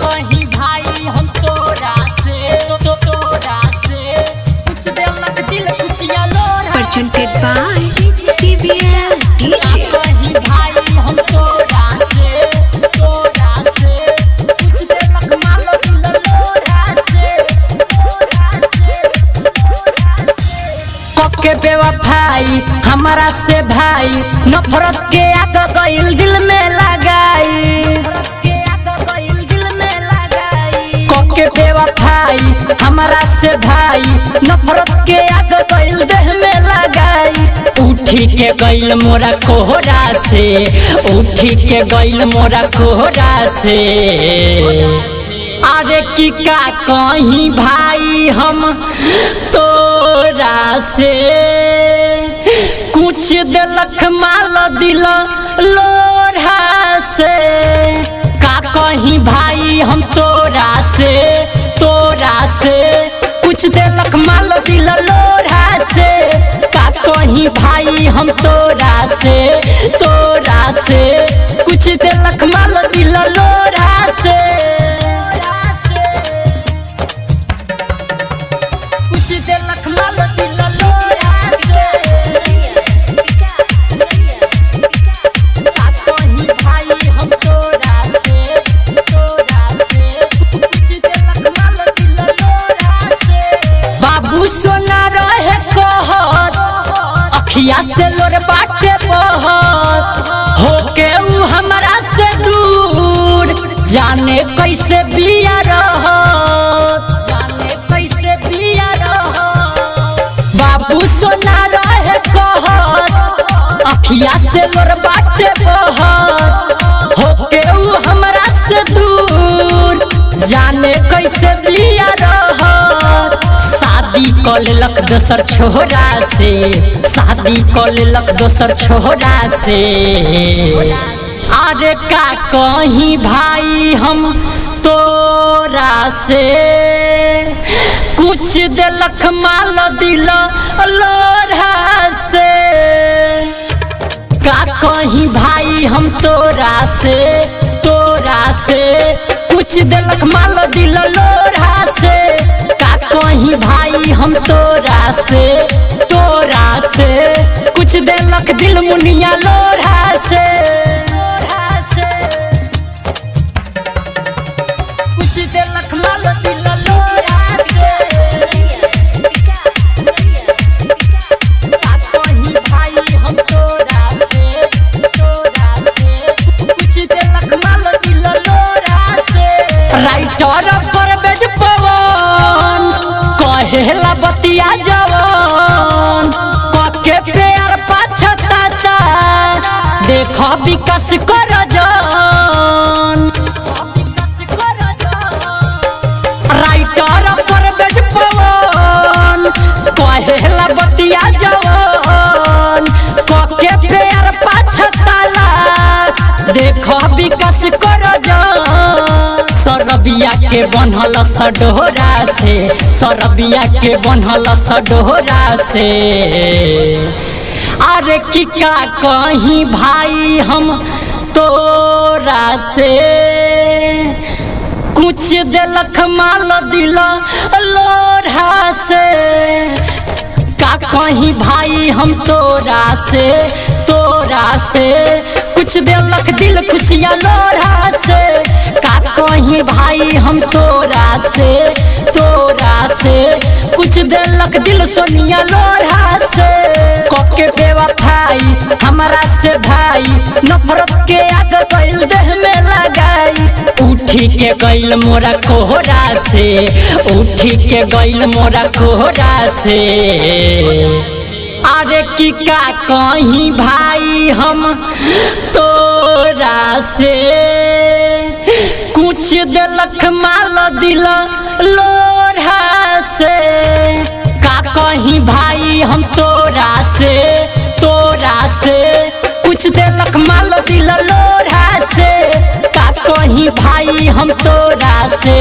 कहीं भाई हम तोरा से कुछ देलक दिल खुशियाँ लोरा presented by CBL DJ। कहीं भाई हम तोरा से कुछ देलक माल दिल लोरा से कके बेवफाई हमारा से भाई नफरत के आग गइल दिल में लगाई कके बेवफाई हमारा से भाई नफरत के आग गइल देह में लगाई उठी के गइल मोरा कोहरा से उठी के गइल मोरा कोहरा से अरे की का कहीं भाई हम तोरा से कुछ देलक माल दिल लोढ़ा से का कहीं भाई हम तोरा से कुछ देलक माल दिल लोढ़ा से का कहीं भाई हम तोरा से कुछ देलक माल दिल लोढ़ा से कुछ देलक माल दिल लोढ़ा से का कहीं भाई हम तोरा से कुछ देलक माल दिल लोढ़ा से बाबू सोना रहे कहत अखिया से लोर बाटे बहत होके उ हमरा से दूर जाने कैसे बिया रहत बाबू सोना रहे कहत अखिया से लोर बाटे बहत होके उ हमरा से दूर जाने कैसे बिया रहत शादी कर लेलक दोसर छोरा से शादी कर लेलक दोसर छोरा से अरे का कहीं भाई हम तोरा से कुछ देलक माल दिल लोढ़ा से का कहीं भाई हम तोरा से कुछ देलक माल दिल लोढ़ा से का कहीं भाई हम तोरा से कुछ देलक दिल मुनिया लोढ़ा से कुछ देलक माल दिल लोढ़ा से का कहीं भाई हम तोरा से कुछ देलक माल दिल लोढ़ा से राइटर पर बेज पवन कहेला बतिया जवान कके प्यार पछताता देख विकास कर जान राइटर पर बेज पवन कहेला बतिया जवान कके प्यार पछताला देख विकास कर जान सरबिया के बनल सडोरा से सरबिया के बनल सडोरा से अरे की का कहीं भाई हम तोरा से कुछ देलक माल दिल लोढ़ा से का कहीं भाई हम तोरा से कुछ देलक दिल खुशियाँ लोढ़ा से का कहीं भाई हम तोरा से कुछ देलक दिल सोनिया लोढ़ा से कके बेवफाई हमारा से भाई नफरत के आग गइल देह में लगाई उठी के गइल मोरा कोहरा से उठी के गइल मोरा कोहरा से अरे की का कहीं भाई हम तोरा से कुछ देलक माल दिल लोढ़ा से का कहीं भाई हम तोरा से कुछ देलक माल दिल लोढ़ा से का कहीं भाई हम तोरा से